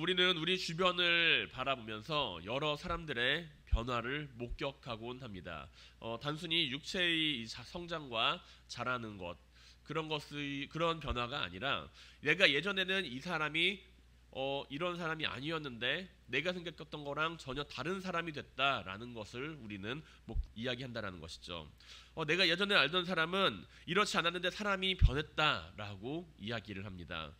우리는 우리 주변을 바라보면서 여러 사람들의 변화를 목격하곤 합니다. 단순히 육체의 성장과 자라는 것 그런 변화가 아니라 내가 예전에는 이 사람이 이런 사람이 아니었는데 내가 생각했던 거랑 전혀 다른 사람이 됐다라는 것을 우리는 이야기한다라는 것이죠. 내가 예전에 알던 사람은 이렇지 않았는데 사람이 변했다라고 이야기를 합니다.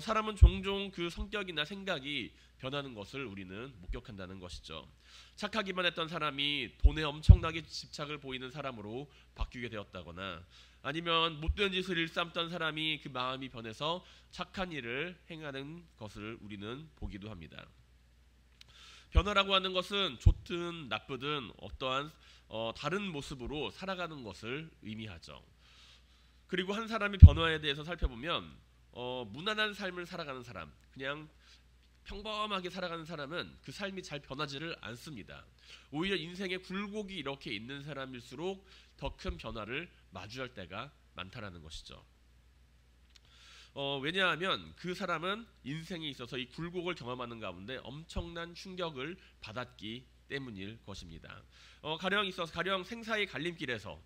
사람은 종종 그 성격이나 생각이 변하는 것을 우리는 목격한다는 것이죠. 착하기만 했던 사람이 돈에 엄청나게 집착을 보이는 사람으로 바뀌게 되었다거나 아니면 못된 짓을 일삼던 사람이 그 마음이 변해서 착한 일을 행하는 것을 우리는 보기도 합니다. 변화라고 하는 것은 좋든 나쁘든 어떠한 다른 모습으로 살아가는 것을 의미하죠. 그리고 한 사람의 변화에 대해서 살펴보면 무난한 삶을 살아가는 사람, 그냥 평범하게 살아가는 사람은 그 삶이 잘 변하지를 않습니다. 오히려 인생에 굴곡이 이렇게 있는 사람일수록 더 큰 변화를 마주할 때가 많다라는 것이죠. 왜냐하면 그 사람은 인생에 있어서 이 굴곡을 경험하는 가운데 엄청난 충격을 받았기 때문일 것입니다. 가령 생사의 갈림길에서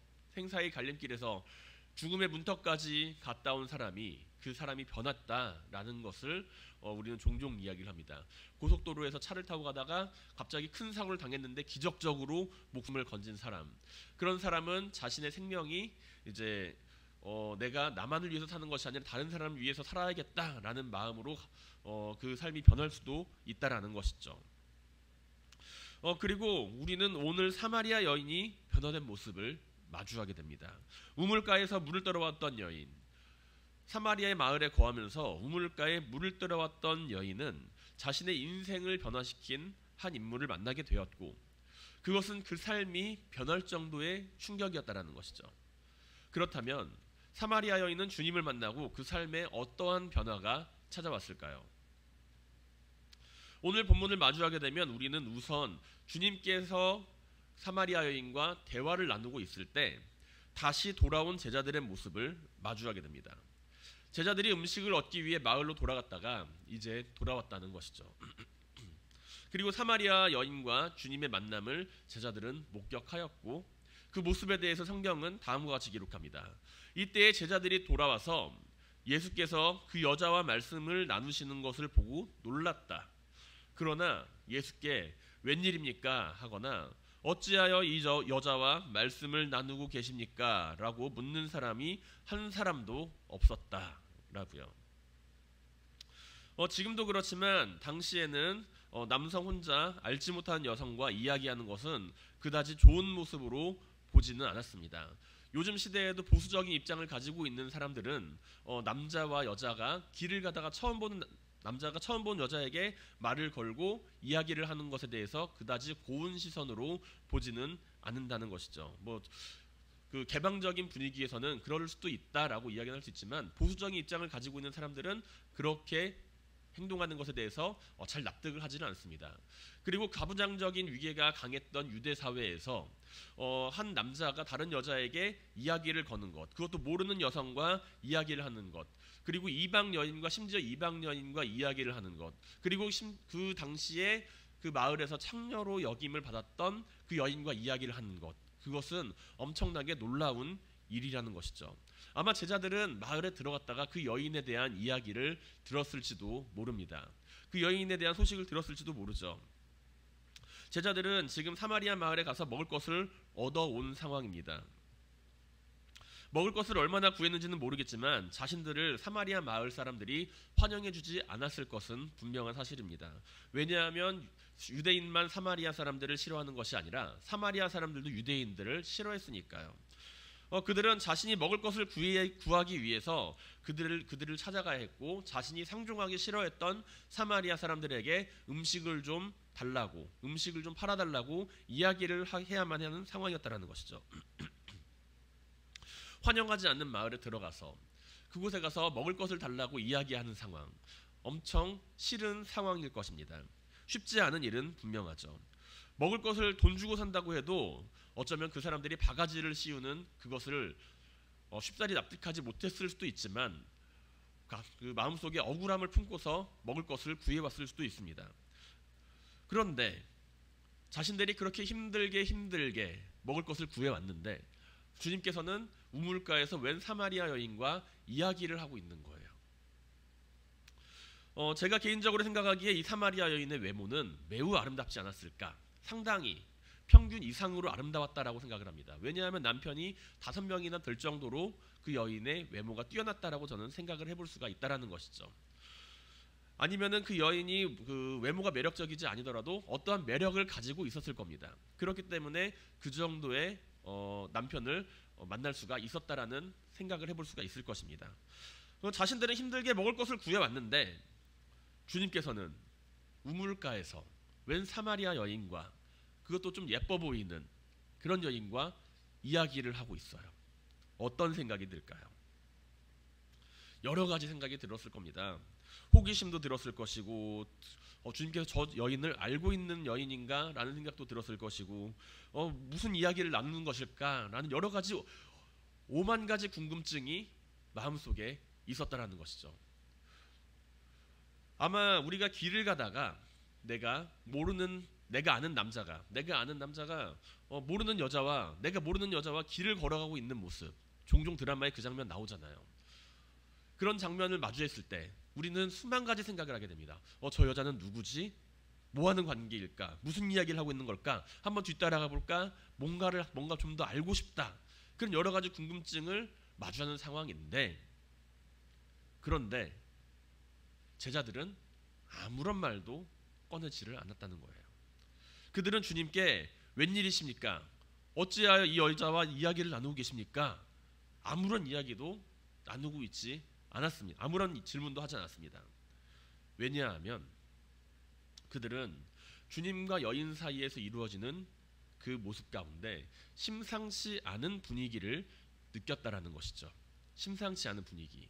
죽음의 문턱까지 갔다 온 사람이 그 사람이 변했다라는 것을 우리는 종종 이야기를 합니다. 고속도로에서 차를 타고 가다가 갑자기 큰 사고를 당했는데 기적적으로 목숨을 건진 사람, 그런 사람은 자신의 생명이 이제 내가 나만을 위해서 사는 것이 아니라 다른 사람을 위해서 살아야겠다라는 마음으로 그 삶이 변할 수도 있다라는 것이죠. 그리고 우리는 오늘 사마리아 여인이 변화된 모습을 마주하게 됩니다. 우물가에서 물을 떠러왔던 여인, 사마리아의 마을에 거하면서 우물가에 물을 떠러왔던 여인은 자신의 인생을 변화시킨 한 인물을 만나게 되었고 그것은 그 삶이 변할 정도의 충격이었다라는 것이죠. 그렇다면 사마리아 여인은 주님을 만나고 그 삶에 어떠한 변화가 찾아왔을까요? 오늘 본문을 마주하게 되면 우리는 우선 주님께서 사마리아 여인과 대화를 나누고 있을 때 다시 돌아온 제자들의 모습을 마주하게 됩니다. 제자들이 음식을 얻기 위해 마을로 돌아갔다가 이제 돌아왔다는 것이죠. 그리고 사마리아 여인과 주님의 만남을 제자들은 목격하였고 그 모습에 대해서 성경은 다음과 같이 기록합니다. 이때에 제자들이 돌아와서 예수께서 그 여자와 말씀을 나누시는 것을 보고 놀랐다. 그러나 예수께 웬일입니까? 하거나 어찌하여 이 여자와 말씀을 나누고 계십니까? 라고 묻는 사람이 한 사람도 없었다라고요. 지금도 그렇지만 당시에는 남성 혼자 알지 못한 여성과 이야기하는 것은 그다지 좋은 모습으로 보지는 않았습니다. 요즘 시대에도 보수적인 입장을 가지고 있는 사람들은 남자와 여자가 길을 가다가 남자가 처음 본 여자에게 말을 걸고 이야기를 하는 것에 대해서 그다지 고운 시선으로 보지는 않는다는 것이죠. 그 개방적인 분위기에서는 그럴 수도 있다라고 이야기할 수 있지만 보수적인 입장을 가지고 있는 사람들은 그렇게 행동하는 것에 대해서 잘 납득을 하지는 않습니다. 그리고 가부장적인 위계가 강했던 유대 사회에서 한 남자가 다른 여자에게 이야기를 거는 것, 그것도 모르는 여성과 이야기를 하는 것, 그리고 이방 여인과 심지어 이방 여인과 이야기를 하는 것, 그리고 그 당시에 그 마을에서 창녀로 여김을 받았던 그 여인과 이야기를 하는 것, 그것은 엄청나게 놀라운 일이라는 것이죠. 아마 제자들은 마을에 들어갔다가 그 여인에 대한 이야기를 들었을지도 모릅니다. 그 여인에 대한 소식을 들었을지도 모르죠. 제자들은 지금 사마리아 마을에 가서 먹을 것을 얻어온 상황입니다. 먹을 것을 얼마나 구했는지는 모르겠지만 자신들을 사마리아 마을 사람들이 환영해주지 않았을 것은 분명한 사실입니다. 왜냐하면 유대인만 사마리아 사람들을 싫어하는 것이 아니라 사마리아 사람들도 유대인들을 싫어했으니까요. 그들은 자신이 먹을 것을 구하기 위해서 그들을 찾아가야 했고 자신이 상종하기 싫어했던 사마리아 사람들에게 음식을 좀 달라고, 음식을 좀 팔아달라고 이야기를 해야만 하는 상황이었다는 것이죠. 환영하지 않는 마을에 들어가서 그곳에 가서 먹을 것을 달라고 이야기하는 상황, 엄청 싫은 상황일 것입니다. 쉽지 않은 일은 분명하죠. 먹을 것을 돈 주고 산다고 해도 어쩌면 그 사람들이 바가지를 씌우는 그것을 쉽사리 납득하지 못했을 수도 있지만 그 마음속에 억울함을 품고서 먹을 것을 구해왔을 수도 있습니다. 그런데 자신들이 그렇게 힘들게 먹을 것을 구해왔는데 주님께서는 우물가에서 웬 사마리아 여인과 이야기를 하고 있는 거예요. 제가 개인적으로 생각하기에 이 사마리아 여인의 외모는 매우 아름답지 않았을까? 상당히 평균 이상으로 아름다웠다라고 생각을 합니다. 왜냐하면 남편이 5명이나 될 정도로 그 여인의 외모가 뛰어났다라고 저는 생각을 해볼 수가 있다라는 것이죠. 아니면은 그 여인이 그 외모가 매력적이지 아니더라도 어떠한 매력을 가지고 있었을 겁니다. 그렇기 때문에 그 정도의 남편을 만날 수가 있었다라는 생각을 해볼 수가 있을 것입니다. 자신들은 힘들게 먹을 것을 구해왔는데 주님께서는 우물가에서 웬 사마리아 여인과, 그것도 좀 예뻐 보이는 그런 여인과 이야기를 하고 있어요. 어떤 생각이 들까요? 여러 가지 생각이 들었을 겁니다. 호기심도 들었을 것이고, 주님께서 저 여인을 알고 있는 여인인가? 라는 생각도 들었을 것이고, 무슨 이야기를 나누는 것일까? 라는 여러 가지, 5만 가지 궁금증이 마음속에 있었다라는 것이죠. 아마 우리가 길을 가다가 내가 아는 남자가 모르는 여자와, 내가 모르는 여자와 길을 걸어가고 있는 모습, 종종 드라마에 그 장면 나오잖아요. 그런 장면을 마주했을 때 우리는 수만 가지 생각을 하게 됩니다. 저 여자는 누구지? 뭐 하는 관계일까? 무슨 이야기를 하고 있는 걸까? 한번 뒤따라가 볼까? 뭔가 좀 더 알고 싶다. 그런 여러 가지 궁금증을 마주하는 상황인데, 그런데 제자들은 아무런 말도 꺼내지를 않았다는 거예요. 그들은 주님께 웬일이십니까? 어찌하여 이 여자와 이야기를 나누고 계십니까? 아무런 이야기도 나누고 있지 않았습니다. 아무런 질문도 하지 않았습니다. 왜냐하면 그들은 주님과 여인 사이에서 이루어지는 그 모습 가운데 심상치 않은 분위기를 느꼈다라는 것이죠. 심상치 않은 분위기.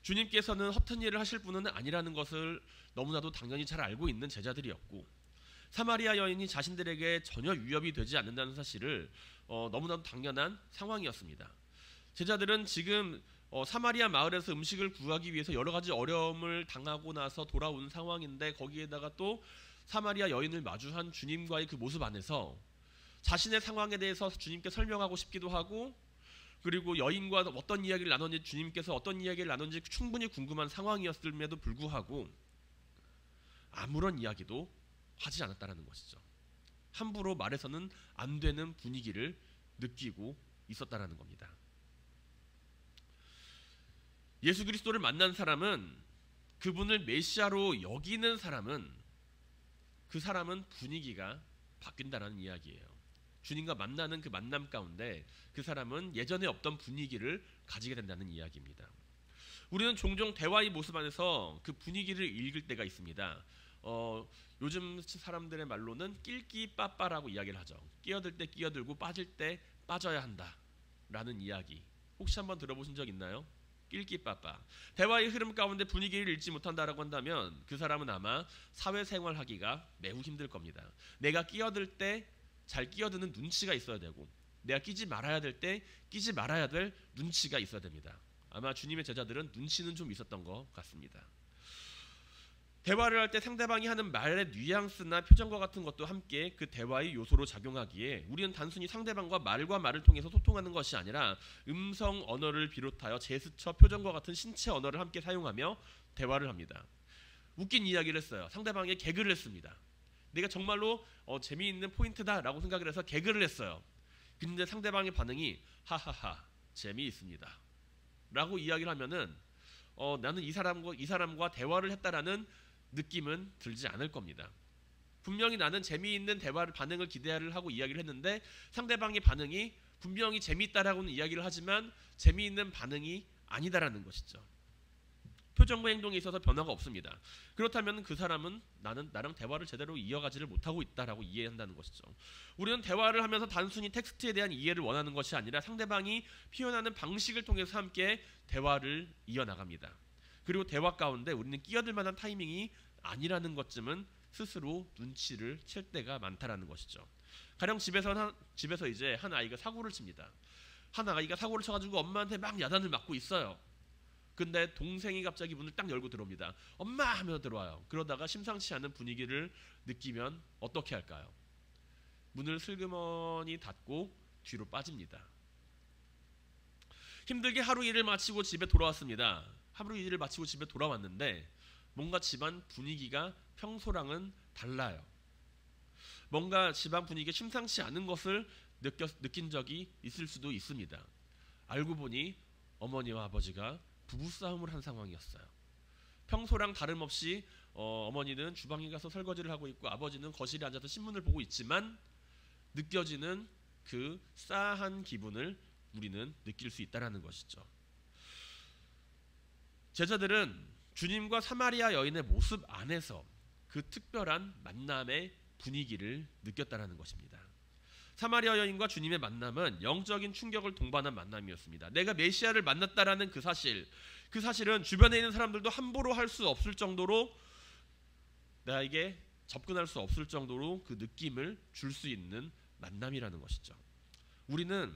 주님께서는 허튼 일을 하실 분은 아니라는 것을 너무나도 당연히 잘 알고 있는 제자들이었고, 사마리아 여인이 자신들에게 전혀 위협이 되지 않는다는 사실을 너무나도 당연한 상황이었습니다. 제자들은 지금 사마리아 마을에서 음식을 구하기 위해서 여러 가지 어려움을 당하고 나서 돌아온 상황인데, 거기에다가 또 사마리아 여인을 마주한 주님과의 그 모습 안에서 자신의 상황에 대해서 주님께 설명하고 싶기도 하고, 그리고 여인과 어떤 이야기를 나눴는지, 주님께서 어떤 이야기를 나눴는지 충분히 궁금한 상황이었음에도 불구하고 아무런 이야기도 하지 않았다는 것이죠. 함부로 말해서는 안 되는 분위기를 느끼고 있었다는 겁니다. 예수 그리스도를 만난 사람은, 그분을 메시아로 여기는 사람은, 그 사람은 분위기가 바뀐다는 이야기예요. 주님과 만나는 그 만남 가운데 그 사람은 예전에 없던 분위기를 가지게 된다는 이야기입니다. 우리는 종종 대화의 모습 안에서 그 분위기를 읽을 때가 있습니다. 요즘 사람들의 말로는 낄끼빠빠라고 이야기를 하죠. 끼어들 때 끼어들고 빠질 때 빠져야 한다라는 이야기. 혹시 한번 들어보신 적 있나요? 낄끼빠빠. 대화의 흐름 가운데 분위기를 읽지 못한다라고 한다면 그 사람은 아마 사회생활하기가 매우 힘들 겁니다. 내가 끼어들 때 잘 끼어드는 눈치가 있어야 되고, 내가 끼지 말아야 될 때 끼지 말아야 될 눈치가 있어야 됩니다. 아마 주님의 제자들은 눈치는 좀 있었던 것 같습니다. 대화를 할 때 상대방이 하는 말의 뉘앙스나 표정과 같은 것도 함께 그 대화의 요소로 작용하기에, 우리는 단순히 상대방과 말과 말을 통해서 소통하는 것이 아니라 음성 언어를 비롯하여 제스처, 표정과 같은 신체 언어를 함께 사용하며 대화를 합니다. 웃긴 이야기를 했어요. 상대방에게 개그를 했습니다. 내가 정말로 재미있는 포인트다라고 생각을 해서 개그를 했어요. 근데 상대방의 반응이 하하하 재미있습니다 라고 이야기를 하면은 나는 이 사람과 대화를 했다라는 느낌은 들지 않을 겁니다. 분명히 나는 재미있는 반응을 기대를 하고 이야기를 했는데, 상대방의 반응이 분명히 재미있다라고는 이야기를 하지만 재미있는 반응이 아니다라는 것이죠. 표정과 행동에 있어서 변화가 없습니다. 그렇다면 그 사람은 나랑 대화를 제대로 이어가지를 못하고 있다라고 이해한다는 것이죠. 우리는 대화를 하면서 단순히 텍스트에 대한 이해를 원하는 것이 아니라 상대방이 표현하는 방식을 통해서 함께 대화를 이어나갑니다. 그리고 대화 가운데 우리는 끼어들 만한 타이밍이 아니라는 것쯤은 스스로 눈치를 챌 때가 많다라는 것이죠. 가령 집에서 이제 한 아이가 사고를 칩니다. 한 아이가 사고를 쳐가지고 엄마한테 막 야단을 맞고 있어요. 근데 동생이 갑자기 문을 딱 열고 들어옵니다. 엄마 하면서 들어와요. 그러다가 심상치 않은 분위기를 느끼면 어떻게 할까요? 문을 슬그머니 닫고 뒤로 빠집니다. 힘들게 하루 일을 마치고 집에 돌아왔습니다. 하루 일을 마치고 집에 돌아왔는데 뭔가 집안 분위기가 평소랑은 달라요. 뭔가 집안 분위기가 심상치 않은 것을 느낀 적이 있을 수도 있습니다. 알고 보니 어머니와 아버지가 부부싸움을 한 상황이었어요. 평소랑 다름없이 어머니는 주방에 가서 설거지를 하고 있고 아버지는 거실에 앉아서 신문을 보고 있지만 느껴지는 그 싸한 기분을 우리는 느낄 수 있다는 것이죠. 제자들은 주님과 사마리아 여인의 모습 안에서 그 특별한 만남의 분위기를 느꼈다는 것입니다. 사마리아 여인과 주님의 만남은 영적인 충격을 동반한 만남이었습니다. 내가 메시아를 만났다라는 그 사실은 주변에 있는 사람들도 함부로 할 수 없을 정도로 나에게 접근할 수 없을 정도로 그 느낌을 줄 수 있는 만남이라는 것이죠. 우리는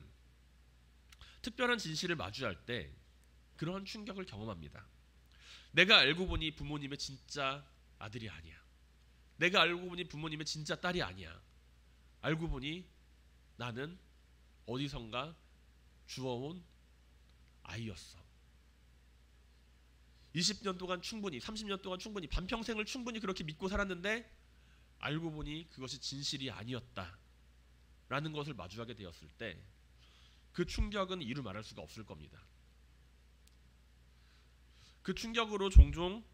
특별한 진실을 마주할 때 그러한 충격을 경험합니다. 내가 알고 보니 부모님의 진짜 아들이 아니야. 내가 알고 보니 부모님의 진짜 딸이 아니야. 알고 보니 나는 어디선가 주워온 아이였어. 20년 동안 충분히, 30년 동안 충분히, 반평생을 충분히 그렇게 믿고 살았는데 알고 보니 그것이 진실이 아니었다 라는 것을 마주하게 되었을 때 그 충격은 이루 말할 수가 없을 겁니다. 그 충격으로 종종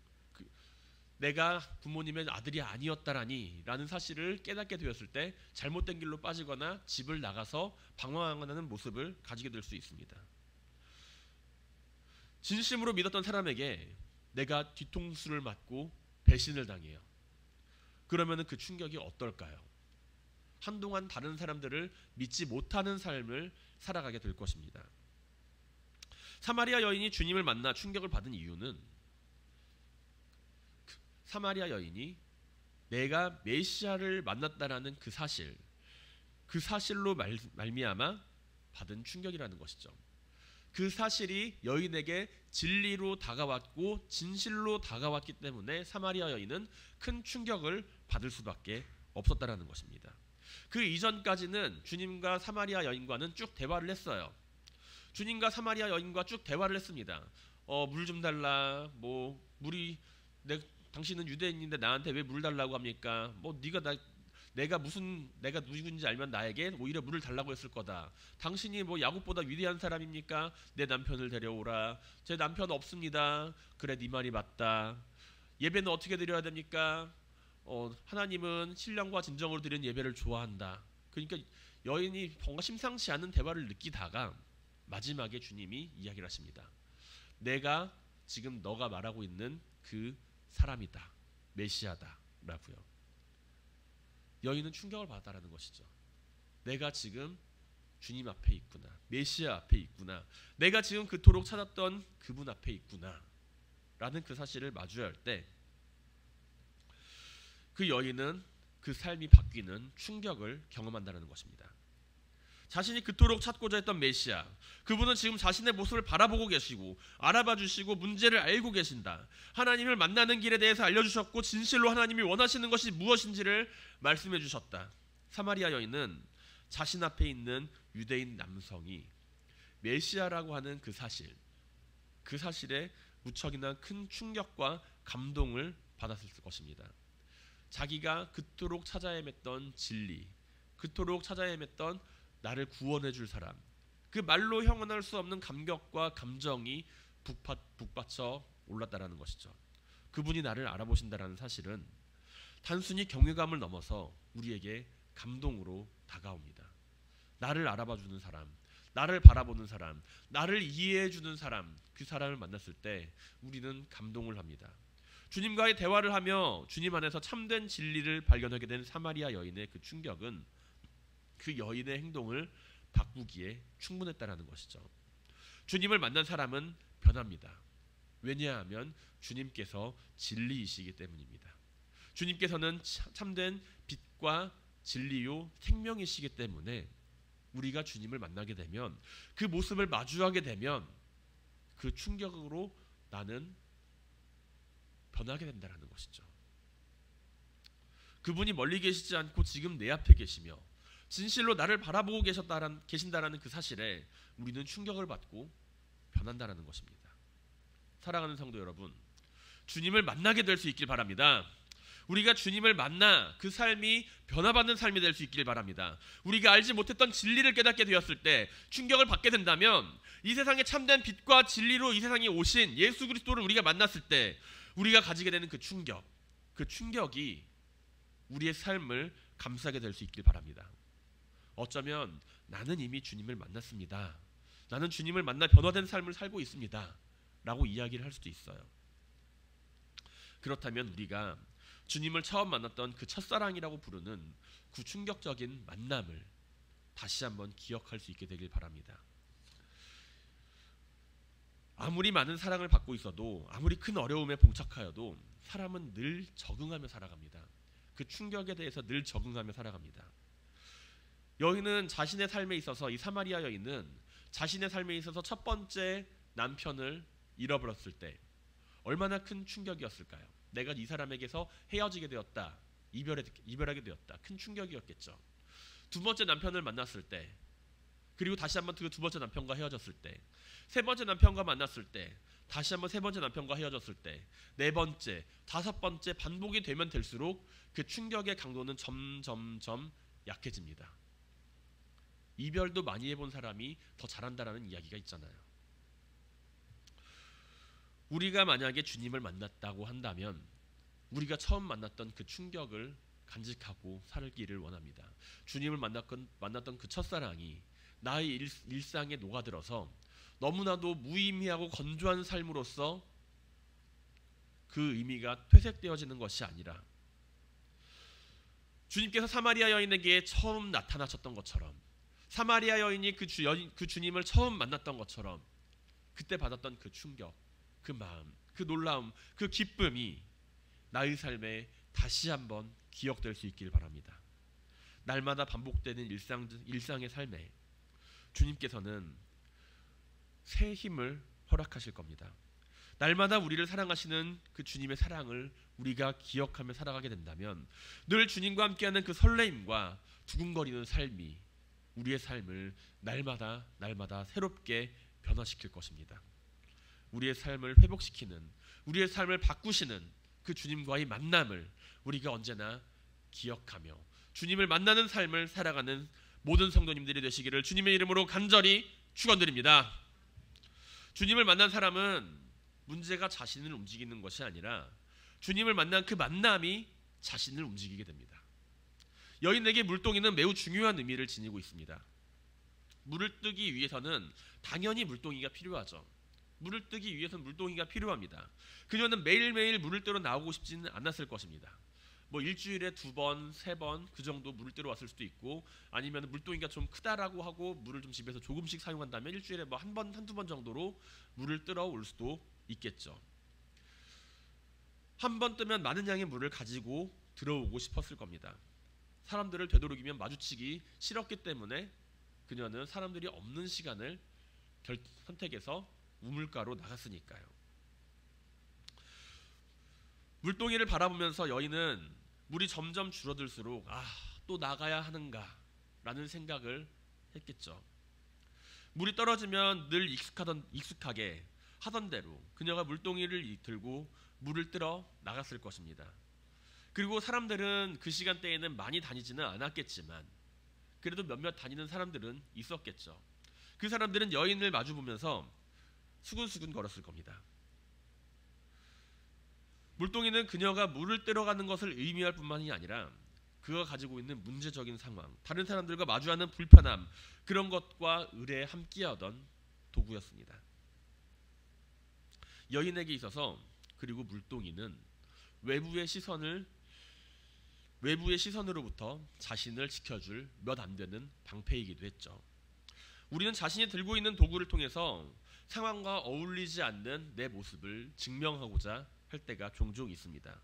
내가 부모님의 아들이 아니었다라니 라는 사실을 깨닫게 되었을 때 잘못된 길로 빠지거나 집을 나가서 방황하는 모습을 가지게 될 수 있습니다. 진심으로 믿었던 사람에게 내가 뒤통수를 맞고 배신을 당해요. 그러면 그 충격이 어떨까요? 한동안 다른 사람들을 믿지 못하는 삶을 살아가게 될 것입니다. 사마리아 여인이 주님을 만나 충격을 받은 이유는 사마리아 여인이 내가 메시아를 만났다라는 그 사실로 말미암아 받은 충격이라는 것이죠. 그 사실이 여인에게 진리로 다가왔고 진실로 다가왔기 때문에 사마리아 여인은 큰 충격을 받을 수밖에 없었다라는 것입니다. 그 이전까지는 주님과 사마리아 여인과는 쭉 대화를 했어요. 주님과 사마리아 여인과 쭉 대화를 했습니다. 물 좀 달라. 당신은 유대인인데 나한테 왜 물 달라고 합니까? 내가 누구인지 알면 나에게 오히려 물을 달라고 했을 거다. 당신이 야곱보다 위대한 사람입니까? 내 남편을 데려오라. 제 남편 없습니다. 그래, 네 말이 맞다. 예배는 어떻게 드려야 됩니까? 하나님은 신령과 진정으로 드리는 예배를 좋아한다. 그러니까 여인이 뭔가 심상치 않은 대화를 느끼다가 마지막에 주님이 이야기를 하십니다. 내가 지금 너가 말하고 있는 그 사람이다. 메시아다 라고요. 여인은 충격을 받았다는 것이죠. 내가 지금 주님 앞에 있구나. 메시아 앞에 있구나. 내가 지금 그토록 찾았던 그분 앞에 있구나 라는 그 사실을 마주할 때 그 여인은 그 삶이 바뀌는 충격을 경험한다는 것입니다. 자신이 그토록 찾고자 했던 메시아, 그분은 지금 자신의 모습을 바라보고 계시고 알아봐 주시고 문제를 알고 계신다. 하나님을 만나는 길에 대해서 알려주셨고 진실로 하나님이 원하시는 것이 무엇인지를 말씀해 주셨다. 사마리아 여인은 자신 앞에 있는 유대인 남성이 메시아라고 하는 그 사실에 무척이나 큰 충격과 감동을 받았을 것입니다. 자기가 그토록 찾아 헤맸던 진리, 그토록 찾아 헤맸던 나를 구원해 줄 사람, 그 말로 형언할 수 없는 감격과 감정이 북받쳐 올랐다라는 것이죠. 그분이 나를 알아보신다라는 사실은 단순히 경외감을 넘어서 우리에게 감동으로 다가옵니다. 나를 알아봐 주는 사람, 나를 바라보는 사람, 나를 이해해 주는 사람, 그 사람을 만났을 때 우리는 감동을 합니다. 주님과의 대화를 하며 주님 안에서 참된 진리를 발견하게 된 사마리아 여인의 그 충격은 그 여인의 행동을 바꾸기에 충분했다라는 것이죠. 주님을 만난 사람은 변합니다. 왜냐하면 주님께서 진리이시기 때문입니다. 주님께서는 참된 빛과 진리요 생명이시기 때문에 우리가 주님을 만나게 되면 그 모습을 마주하게 되면 그 충격으로 나는 변하게 된다는 것이죠. 그분이 멀리 계시지 않고 지금 내 앞에 계시며 진실로 나를 바라보고 계신다라는 그 사실에 우리는 충격을 받고 변한다는 것입니다. 사랑하는 성도 여러분, 주님을 만나게 될 수 있길 바랍니다. 우리가 주님을 만나 그 삶이 변화받는 삶이 될 수 있길 바랍니다. 우리가 알지 못했던 진리를 깨닫게 되었을 때, 충격을 받게 된다면, 이 세상의 참된 빛과 진리로 이 세상에 오신 예수 그리스도를 우리가 만났을 때 우리가 가지게 되는 그 충격이 우리의 삶을 감싸게 될 수 있길 바랍니다. 어쩌면 나는 이미 주님을 만났습니다, 나는 주님을 만나 변화된 삶을 살고 있습니다 라고 이야기를 할 수도 있어요. 그렇다면 우리가 주님을 처음 만났던 그 첫사랑이라고 부르는 그 충격적인 만남을 다시 한번 기억할 수 있게 되길 바랍니다. 아무리 많은 사랑을 받고 있어도, 아무리 큰 어려움에 봉착하여도 사람은 늘 적응하며 살아갑니다. 그 충격에 대해서 늘 적응하며 살아갑니다. 여인은 자신의 삶에 있어서, 이 사마리아 여인은 자신의 삶에 있어서 첫 번째 남편을 잃어버렸을 때 얼마나 큰 충격이었을까요? 내가 이 사람에게서 헤어지게 되었다, 이별하게 되었다, 큰 충격이었겠죠. 두 번째 남편을 만났을 때, 그리고 다시 한번 그 두 번째 남편과 헤어졌을 때, 세 번째 남편과 만났을 때, 다시 한번 세 번째 남편과 헤어졌을 때, 네 번째, 다섯 번째 반복이 되면 될수록 그 충격의 강도는 점점점 약해집니다. 이별도 많이 해본 사람이 더 잘한다라는 이야기가 있잖아요. 우리가 만약에 주님을 만났다고 한다면 우리가 처음 만났던 그 충격을 간직하고 살기를 원합니다. 주님을 만났던 그 첫사랑이 나의 일상에 녹아들어서 너무나도 무의미하고 건조한 삶으로서 그 의미가 퇴색되어지는 것이 아니라, 주님께서 사마리아 여인에게 처음 나타나셨던 것처럼, 사마리아 여인이 그 주님을 처음 만났던 것처럼 그때 받았던 그 충격, 그 마음, 그 놀라움, 그 기쁨이 나의 삶에 다시 한번 기억될 수 있길 바랍니다. 날마다 반복되는 일상의 삶에 주님께서는 새 힘을 허락하실 겁니다. 날마다 우리를 사랑하시는 그 주님의 사랑을 우리가 기억하며 살아가게 된다면 늘 주님과 함께하는 그 설레임과 두근거리는 삶이 우리의 삶을 날마다 새롭게 변화시킬 것입니다. 우리의 삶을 회복시키는, 우리의 삶을 바꾸시는 그 주님과의 만남을 우리가 언제나 기억하며 주님을 만나는 삶을 살아가는 모든 성도님들이 되시기를 주님의 이름으로 간절히 축원드립니다. 주님을 만난 사람은 문제가 자신을 움직이는 것이 아니라 주님을 만난 그 만남이 자신을 움직이게 됩니다. 여인에게 물동이는 매우 중요한 의미를 지니고 있습니다. 물을 뜨기 위해서는 당연히 물동이가 필요하죠. 물을 뜨기 위해서는 물동이가 필요합니다. 그녀는 매일매일 물을 뜨러 나오고 싶지는 않았을 것입니다. 뭐 일주일에 2번, 3번 그 정도 물을 뜨러 왔을 수도 있고, 아니면 물동이가 좀 크다라고 하고 물을 좀 집에서 조금씩 사용한다면 일주일에 뭐 한두 번 정도로 물을 뜨러 올 수도 있겠죠. 한 번 뜨면 많은 양의 물을 가지고 들어오고 싶었을 겁니다. 사람들을 되도록이면 마주치기 싫었기 때문에 그녀는 사람들이 없는 시간을 선택해서 우물가로 나갔으니까요. 물동이를 바라보면서 여인은 물이 점점 줄어들수록 또 나가야 하는가 라는 생각을 했겠죠. 물이 떨어지면 늘 익숙하게 하던 대로 그녀가 물동이를 들고 물을 뜨러 나갔을 것입니다. 그리고 사람들은 그 시간대에는 많이 다니지는 않았겠지만 그래도 몇몇 다니는 사람들은 있었겠죠. 그 사람들은 여인을 마주보면서 수근수근 걸었을 겁니다. 물동이는 그녀가 물을 뜨러 가는 것을 의미할 뿐만이 아니라 그가 가지고 있는 문제적인 상황, 다른 사람들과 마주하는 불편함, 그런 것과 의뢰에 함께하던 도구였습니다. 여인에게 있어서, 그리고 물동이는 외부의 시선으로부터 자신을 지켜줄 몇 안 되는 방패이기도 했죠. 우리는 자신이 들고 있는 도구를 통해서 상황과 어울리지 않는 내 모습을 증명하고자 할 때가 종종 있습니다.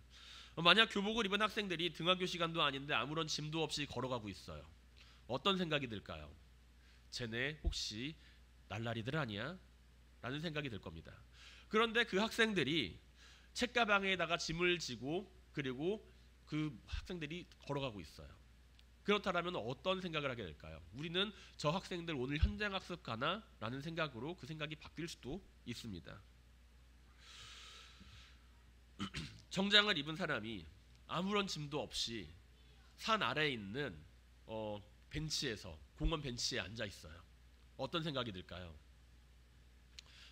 만약 교복을 입은 학생들이 등하교 시간도 아닌데 아무런 짐도 없이 걸어가고 있어요. 어떤 생각이 들까요? 쟤네 혹시 날라리들 아니야? 라는 생각이 들 겁니다. 그런데 그 학생들이 책가방에다가 짐을 지고 그리고 그 학생들이 걸어가고 있어요. 그렇다면 어떤 생각을 하게 될까요? 우리는 저 학생들 오늘 현장 학습 가나? 라는 생각으로 그 생각이 바뀔 수도 있습니다. 정장을 입은 사람이 아무런 짐도 없이 산 아래에 있는 벤치에서 공원 벤치에 앉아 있어요. 어떤 생각이 들까요?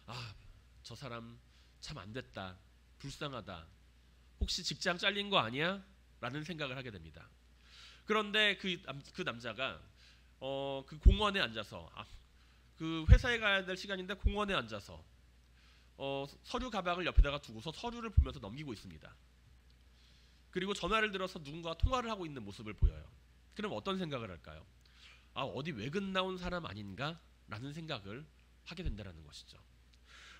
아, 저 사람 참 안 됐다. 불쌍하다. 혹시 직장 잘린 거 아니야? 라는 생각을 하게 됩니다. 그런데 그 남자가 그 공원에 앉아서 그 회사에 가야 될 시간인데 공원에 앉아서 서류 가방을 옆에다가 두고서 서류를 보면서 넘기고 있습니다. 그리고 전화를 들어서 누군가와 통화를 하고 있는 모습을 보여요. 그럼 어떤 생각을 할까요? 아, 어디 외근 나온 사람 아닌가? 라는 생각을 하게 된다는 것이죠.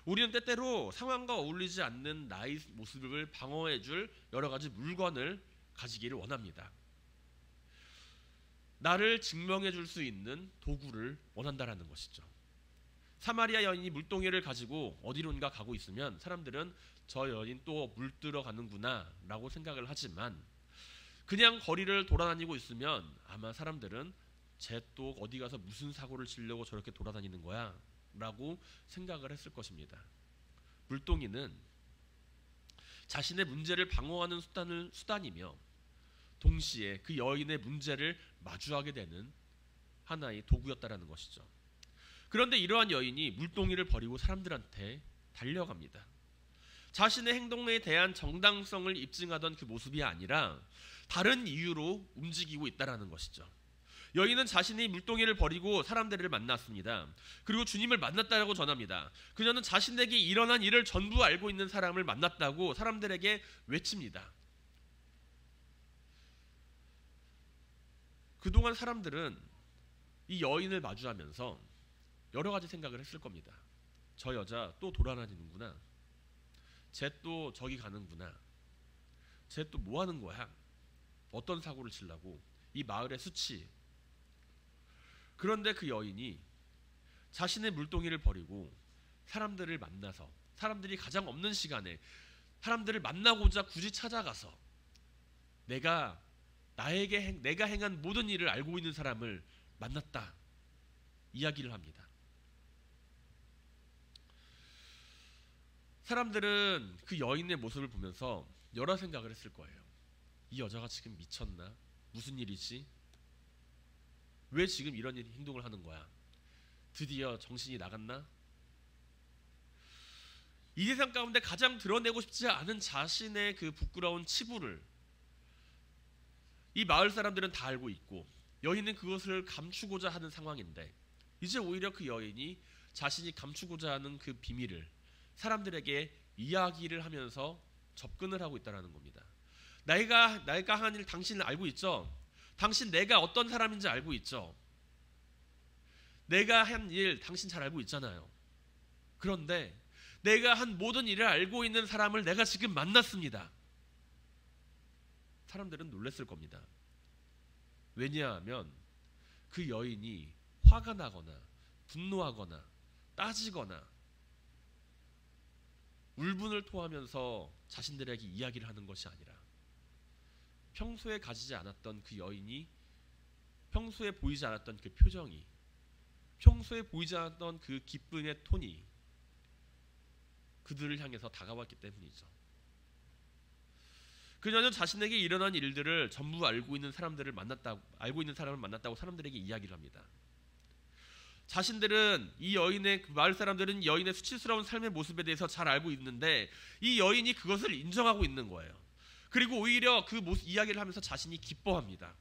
우리는 때때로 상황과 어울리지 않는 나의 모습을 방어해줄 여러 가지 물건을 가지기를 원합니다. 나를 증명해줄 수 있는 도구를 원한다는 것이죠. 사마리아 여인이 물동이를 가지고 어디론가 가고 있으면 사람들은 저 여인 또 물들어 가는구나 라고 생각을 하지만, 그냥 거리를 돌아다니고 있으면 아마 사람들은 쟤 또 어디 가서 무슨 사고를 치려고 저렇게 돌아다니는 거야 라고 생각을 했을 것입니다. 물동이는 자신의 문제를 방어하는 수단이며 동시에 그 여인의 문제를 마주하게 되는 하나의 도구였다는 것이죠. 그런데 이러한 여인이 물동이를 버리고 사람들한테 달려갑니다. 자신의 행동에 대한 정당성을 입증하던 그 모습이 아니라 다른 이유로 움직이고 있다는 것이죠. 여인은 자신이 물동이를 버리고 사람들을 만났습니다. 그리고 주님을 만났다고 전합니다. 그녀는 자신에게 일어난 일을 전부 알고 있는 사람을 만났다고 사람들에게 외칩니다. 그동안 사람들은 이 여인을 마주하면서 여러 가지 생각을 했을 겁니다. 저 여자 또 돌아다니는구나. 쟤 또 저기 가는구나. 쟤 또 뭐 하는 거야? 어떤 사고를 치려고? 이 마을의 수치. 그런데 그 여인이 자신의 물동이를 버리고 사람들을 만나서, 사람들이 가장 없는 시간에 사람들을 만나고자 굳이 찾아가서 내가 행한 모든 일을 알고 있는 사람을 만났다 이야기를 합니다. 사람들은 그 여인의 모습을 보면서 여러 생각을 했을 거예요. 이 여자가 지금 미쳤나? 무슨 일이지? 왜 지금 이런 행동을 하는 거야? 드디어 정신이 나갔나? 이 세상 가운데 가장 드러내고 싶지 않은 자신의 그 부끄러운 치부를 이 마을 사람들은 다 알고 있고, 여인은 그것을 감추고자 하는 상황인데, 이제 오히려 그 여인이 자신이 감추고자 하는 그 비밀을 사람들에게 이야기를 하면서 접근을 하고 있다는 겁니다. 내가 한 일 당신은 알고 있죠? 당신 내가 어떤 사람인지 알고 있죠? 내가 한 일 당신 잘 알고 있잖아요. 그런데 내가 한 모든 일을 알고 있는 사람을 내가 지금 만났습니다. 사람들은 놀랐을 겁니다. 왜냐하면 그 여인이 화가 나거나 분노하거나 따지거나 울분을 토하면서 자신들에게 이야기를 하는 것이 아니라, 평소에 가지지 않았던 그 여인이, 평소에 보이지 않았던 그 표정이, 평소에 보이지 않았던 그 기쁨의 톤이 그들을 향해서 다가왔기 때문이죠. 그녀는 자신에게 일어난 일들을 전부 알고 있는 사람을 만났다고 사람들에게 이야기를 합니다. 자신들은 그 마을 사람들은 여인의 수치스러운 삶의 모습에 대해서 잘 알고 있는데 이 여인이 그것을 인정하고 있는 거예요. 그리고 오히려 그 이야기를 하면서 자신이 기뻐합니다.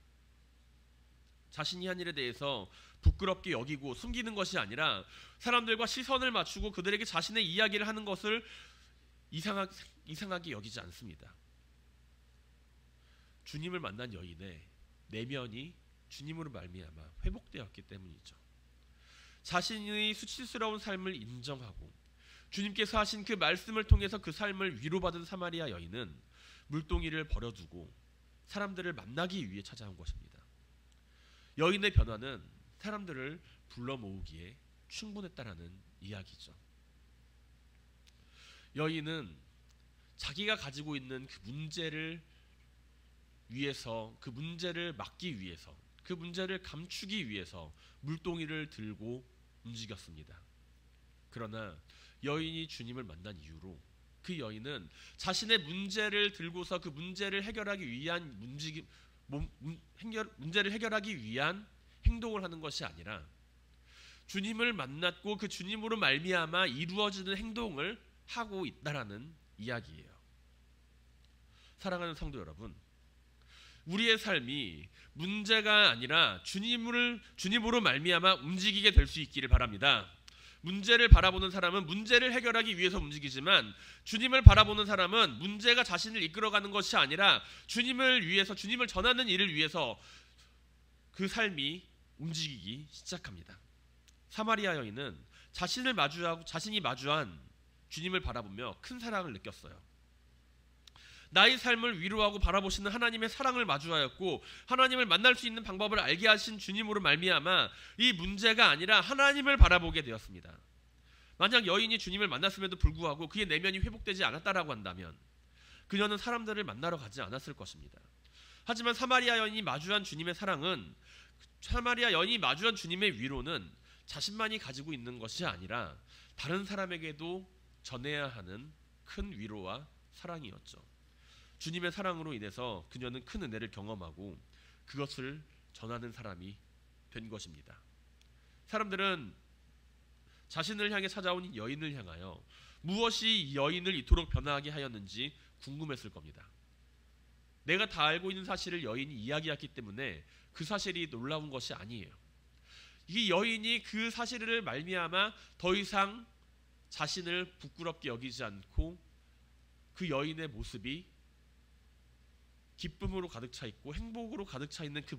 자신이 한 일에 대해서 부끄럽게 여기고 숨기는 것이 아니라 사람들과 시선을 맞추고 그들에게 자신의 이야기를 하는 것을 이상하게 여기지 않습니다. 주님을 만난 여인의 내면이 주님으로 말미암아 회복되었기 때문이죠. 자신의 수치스러운 삶을 인정하고 주님께서 하신 그 말씀을 통해서 그 삶을 위로받은 사마리아 여인은 물동이를 버려두고 사람들을 만나기 위해 찾아온 것입니다. 여인의 변화는 사람들을 불러 모으기에 충분했다라는 이야기죠. 여인은 자기가 가지고 있는 그 문제를 위해서, 그 문제를 막기 위해서, 그 문제를 감추기 위해서 물동이를 들고 움직였습니다. 그러나 여인이 주님을 만난 이후로 그 여인은 자신의 문제를 들고서 그 문제를 해결하기 위한 문제를 해결하기 위한 행동을 하는 것이 아니라 주님을 만났고 그 주님으로 말미암아 이루어지는 행동을 하고 있다라는 이야기예요. 사랑하는 성도 여러분, 우리의 삶이 문제가 아니라 주님으로 말미암아 움직이게 될 수 있기를 바랍니다. 문제를 바라보는 사람은 문제를 해결하기 위해서 움직이지만 주님을 바라보는 사람은 문제가 자신을 이끌어가는 것이 아니라 주님을 위해서, 주님을 전하는 일을 위해서 그 삶이 움직이기 시작합니다. 사마리아 여인은 자신이 마주한 주님을 바라보며 큰 사랑을 느꼈어요. 나의 삶을 위로하고 바라보시는 하나님의 사랑을 마주하였고 하나님을 만날 수 있는 방법을 알게 하신 주님으로 말미암아 이 문제가 아니라 하나님을 바라보게 되었습니다. 만약 여인이 주님을 만났음에도 불구하고 그의 내면이 회복되지 않았다라고 한다면 그녀는 사람들을 만나러 가지 않았을 것입니다. 하지만 사마리아 여인이 마주한 주님의 사랑은, 사마리아 여인이 마주한 주님의 위로는 자신만이 가지고 있는 것이 아니라 다른 사람에게도 전해야 하는 큰 위로와 사랑이었죠. 주님의 사랑으로 인해서 그녀는 큰 은혜를 경험하고 그것을 전하는 사람이 된 것입니다. 사람들은 자신을 향해 찾아온 여인을 향하여 무엇이 여인을 이토록 변화하게 하였는지 궁금했을 겁니다. 내가 다 알고 있는 사실을 여인이 이야기했기 때문에 그 사실이 놀라운 것이 아니에요. 이 여인이 그 사실을 말미암아 더 이상 자신을 부끄럽게 여기지 않고 그 여인의 모습이 기쁨으로 가득 차 있고 행복으로 가득 차 있는 그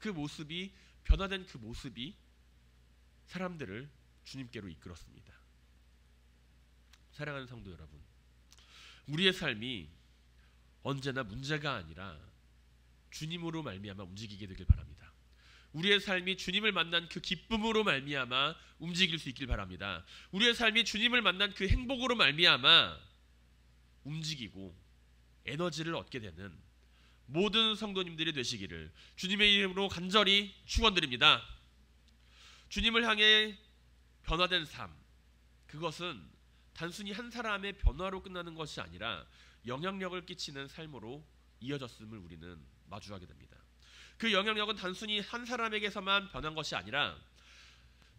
모습이 변화된 그 모습이 사람들을 주님께로 이끌었습니다. 사랑하는 성도 여러분, 우리의 삶이 언제나 문제가 아니라 주님으로 말미암아 움직이게 되길 바랍니다. 우리의 삶이 주님을 만난 그 기쁨으로 말미암아 움직일 수 있길 바랍니다. 우리의 삶이 주님을 만난 그 행복으로 말미암아 움직이고 에너지를 얻게 되는 모든 성도님들이 되시기를 주님의 이름으로 간절히 축원드립니다. 주님을 향해 변화된 삶, 그것은 단순히 한 사람의 변화로 끝나는 것이 아니라 영향력을 끼치는 삶으로 이어졌음을 우리는 마주하게 됩니다. 그 영향력은 단순히 한 사람에게서만 변한 것이 아니라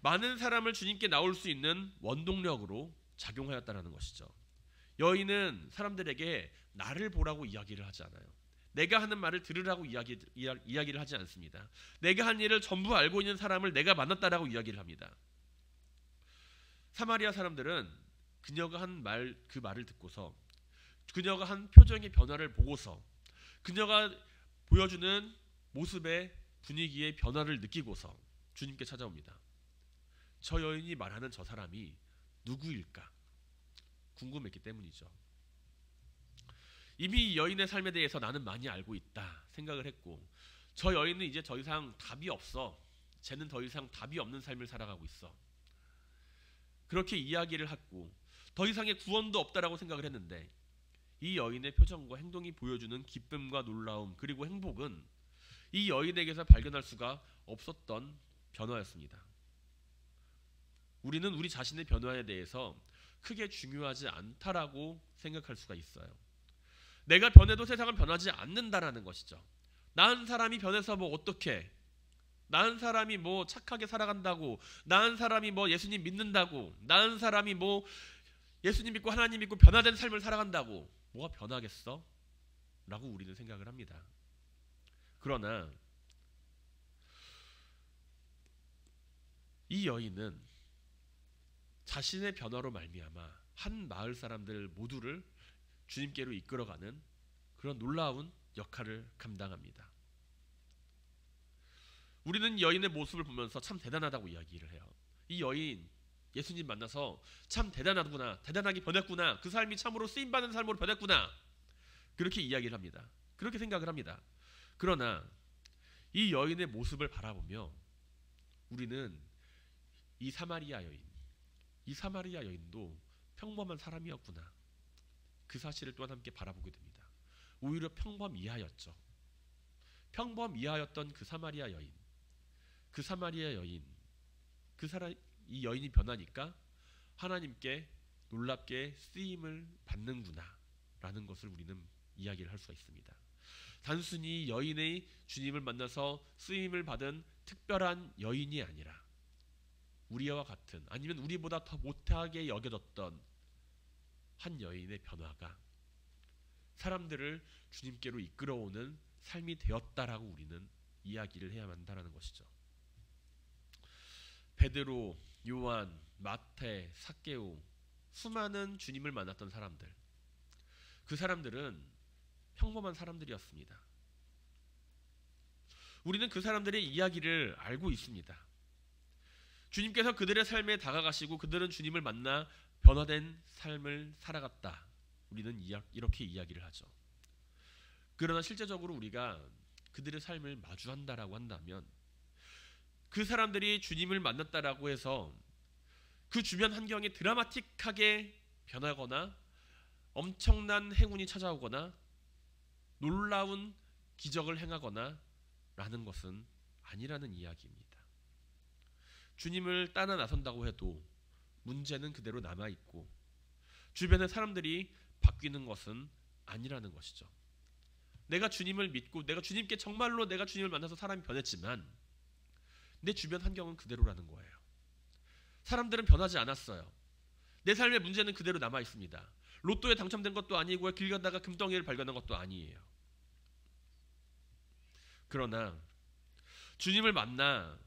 많은 사람을 주님께 나올 수 있는 원동력으로 작용하였다는 것이죠. 여인은 사람들에게 나를 보라고 이야기를 하지 않아요. 내가 하는 말을 들으라고 이야기를 하지 않습니다. 내가 한 일을 전부 알고 있는 사람을 내가 만났다라고 이야기를 합니다. 사마리아 사람들은 그녀가 한 그 말을 듣고서, 그녀가 한 표정의 변화를 보고서, 그녀가 보여주는 모습의 분위기의 변화를 느끼고서 주님께 찾아옵니다. 저 여인이 말하는 저 사람이 누구일까? 궁금했기 때문이죠. 이미 이 여인의 삶에 대해서 나는 많이 알고 있다 생각을 했고, 저 여인은 이제 더 이상 답이 없어. 쟤는 더 이상 답이 없는 삶을 살아가고 있어. 그렇게 이야기를 했고 더 이상의 구원도 없다라고 생각을 했는데, 이 여인의 표정과 행동이 보여주는 기쁨과 놀라움 그리고 행복은 이 여인에게서 발견할 수가 없었던 변화였습니다. 우리는 우리 자신의 변화에 대해서 크게 중요하지 않다라고 생각할 수가 있어요. 내가 변해도 세상은 변하지 않는다라는 것이죠. 나은 사람이 변해서 뭐 어떻게, 나은 사람이 뭐 착하게 살아간다고, 나은 사람이 뭐 예수님 믿는다고, 나은 사람이 뭐 예수님 믿고 하나님 믿고 변화된 삶을 살아간다고 뭐가 변하겠어? 라고 우리는 생각을 합니다. 그러나 이 여인은 자신의 변화로 말미암아 한 마을 사람들 모두를 주님께로 이끌어가는 그런 놀라운 역할을 감당합니다. 우리는 여인의 모습을 보면서 참 대단하다고 이야기를 해요. 이 여인 예수님 만나서 참 대단하구나, 대단하게 변했구나, 그 삶이 참으로 쓰임받는 삶으로 변했구나, 그렇게 이야기를 합니다. 그렇게 생각을 합니다. 그러나 이 여인의 모습을 바라보며 우리는 이 사마리아 여인도 평범한 사람이었구나. 그 사실을 또한 함께 바라보게 됩니다. 오히려 평범이하였죠. 평범이하였던 그 사마리아 여인, 이 여인이 변하니까 하나님께 놀랍게 쓰임을 받는구나 라는 것을 우리는 이야기를 할 수가 있습니다. 단순히 여인의 주님을 만나서 쓰임을 받은 특별한 여인이 아니라 우리와 같은, 아니면 우리보다 더 못하게 여겨졌던 한 여인의 변화가 사람들을 주님께로 이끌어오는 삶이 되었다라고 우리는 이야기를 해야 한다는 것이죠. 베드로, 요한, 마태, 삭개오, 수많은 주님을 만났던 사람들, 그 사람들은 평범한 사람들이었습니다. 우리는 그 사람들의 이야기를 알고 있습니다. 주님께서 그들의 삶에 다가가시고 그들은 주님을 만나 변화된 삶을 살아갔다. 우리는 이렇게 이야기를 하죠. 그러나 실제적으로 우리가 그들의 삶을 마주한다라고 한다면, 그 사람들이 주님을 만났다라고 해서 그 주변 환경이 드라마틱하게 변하거나 엄청난 행운이 찾아오거나 놀라운 기적을 행하거나 라는 것은 아니라는 이야기입니다. 주님을 따라 나선다고 해도 문제는 그대로 남아있고 주변의 사람들이 바뀌는 것은 아니라는 것이죠. 내가 주님을 믿고 주님께 정말로 내가 주님을 만나서 사람이 변했지만 내 주변 환경은 그대로라는 거예요. 사람들은 변하지 않았어요. 내 삶의 문제는 그대로 남아있습니다. 로또에 당첨된 것도 아니고 길 가다가 금덩이를 발견한 것도 아니에요. 그러나 주님을 만나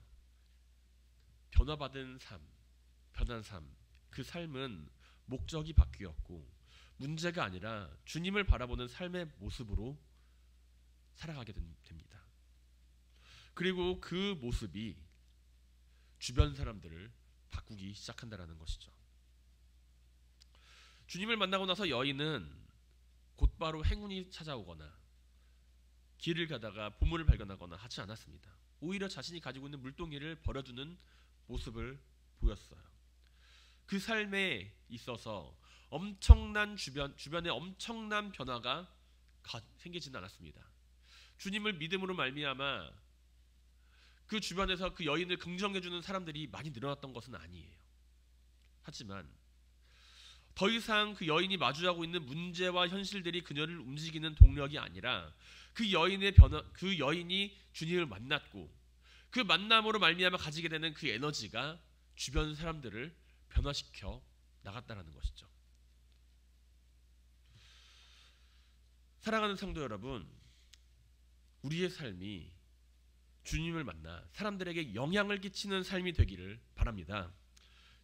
변화받은 삶, 변한 삶, 그 삶은 목적이 바뀌었고 문제가 아니라 주님을 바라보는 삶의 모습으로 살아가게 됩니다. 그리고 그 모습이 주변 사람들을 바꾸기 시작한다는 것이죠. 주님을 만나고 나서 여인은 곧바로 행운이 찾아오거나 길을 가다가 보물을 발견하거나 하지 않았습니다. 오히려 자신이 가지고 있는 물동이를 버려두는 모습을 보였어요. 그 삶에 있어서 엄청난 주변에 엄청난 변화가 생기지는 않았습니다. 주님을 믿음으로 말미암아 그 주변에서 그 여인을 긍정해주는 사람들이 많이 늘어났던 것은 아니에요. 하지만 더 이상 그 여인이 마주하고 있는 문제와 현실들이 그녀를 움직이는 동력이 아니라 그 여인이 주님을 만났고 그 만남으로 말미암아 가지게 되는 그 에너지가 주변 사람들을 변화시켜 나갔다는 것이죠. 사랑하는 성도 여러분, 우리의 삶이 주님을 만나 사람들에게 영향을 끼치는 삶이 되기를 바랍니다.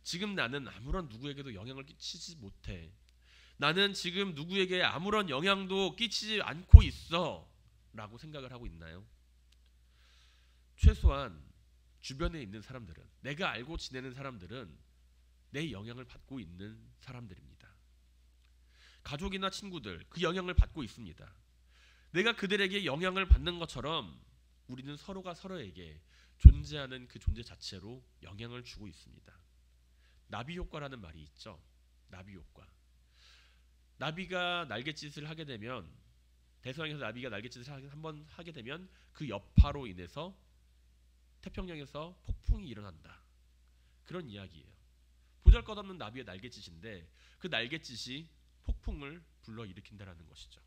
지금 나는 아무런 누구에게도 영향을 끼치지 못해. 나는 지금 누구에게 아무런 영향도 끼치지 않고 있어 라고 생각을 하고 있나요? 최소한 주변에 있는 사람들은, 내가 알고 지내는 사람들은 내 영향을 받고 있는 사람들입니다. 가족이나 친구들, 그 영향을 받고 있습니다. 내가 그들에게 영향을 받는 것처럼 우리는 서로가 서로에게 존재하는 그 존재 자체로 영향을 주고 있습니다. 나비 효과라는 말이 있죠. 나비 효과. 나비가 날갯짓을 하게 되면, 대서양에서 나비가 날갯짓을 한번 하게 되면 그 여파로 인해서 태평양에서 폭풍이 일어난다. 그런 이야기예요. 보잘것없는 나비의 날갯짓인데 그 날갯짓이 폭풍을 불러일으킨다라는 것이죠.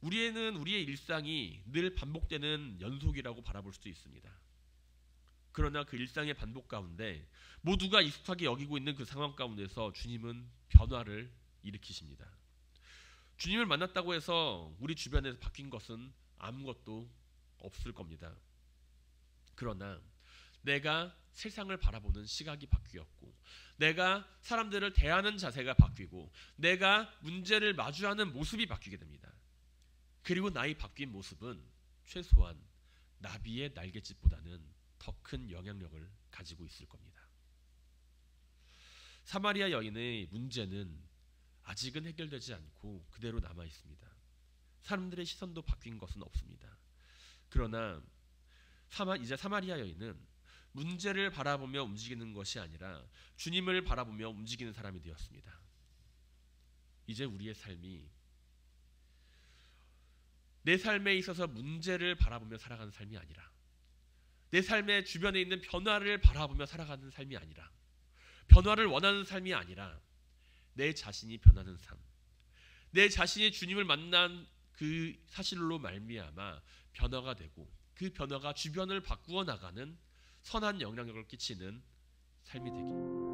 우리의 일상이 늘 반복되는 연속이라고 바라볼 수도 있습니다. 그러나 그 일상의 반복 가운데 모두가 익숙하게 여기고 있는 그 상황 가운데서 주님은 변화를 일으키십니다. 주님을 만났다고 해서 우리 주변에서 바뀐 것은 아무것도 없을 겁니다. 그러나 내가 세상을 바라보는 시각이 바뀌었고, 내가 사람들을 대하는 자세가 바뀌고, 내가 문제를 마주하는 모습이 바뀌게 됩니다. 그리고 나의 바뀐 모습은 최소한 나비의 날갯짓보다는 더 큰 영향력을 가지고 있을 겁니다. 사마리아 여인의 문제는 아직은 해결되지 않고 그대로 남아 있습니다. 사람들의 시선도 바뀐 것은 없습니다. 그러나 이제 사마리아 여인은 문제를 바라보며 움직이는 것이 아니라 주님을 바라보며 움직이는 사람이 되었습니다. 이제 우리의 삶이 내 삶에 있어서 문제를 바라보며 살아가는 삶이 아니라, 내 삶의 주변에 있는 변화를 바라보며 살아가는 삶이 아니라, 변화를 원하는 삶이 아니라 내 자신이 변하는 삶, 내 자신이 주님을 만난 그 사실로 말미암아 변화가 되고 그 변화가 주변을 바꾸어 나가는 선한 영향력을 끼치는 삶이 되기.